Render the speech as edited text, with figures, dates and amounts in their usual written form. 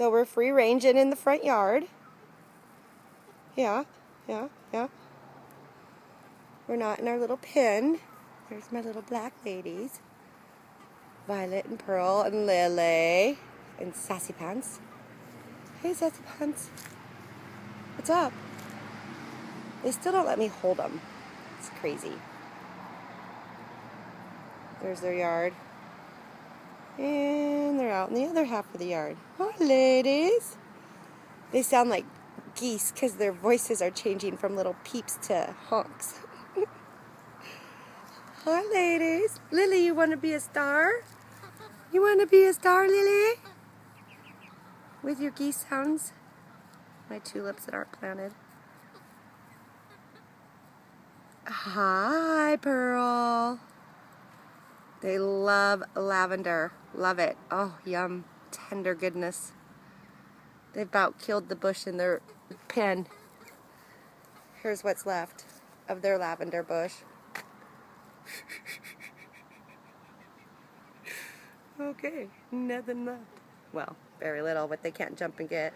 So we're free ranging in the front yard. Yeah. We're not in our little pen. There's my little black ladies. Violet and Pearl and Lily and Sassy Pants. Hey, Sassy Pants. What's up? They still don't let me hold them. It's crazy. There's their yard. And they're out in the other half of the yard. Hi, ladies. They sound like geese because their voices are changing from little peeps to honks. Hi, ladies. Lily, you want to be a star? You want to be a star, Lily? With your geese sounds? My tulips that aren't planted. Hi, Pearl. They love lavender. Love it. Oh, yum. Tender goodness. They've about killed the bush in their pen. Here's what's left of their lavender bush. Okay, nothing left. Well, very little, but they can't jump and get.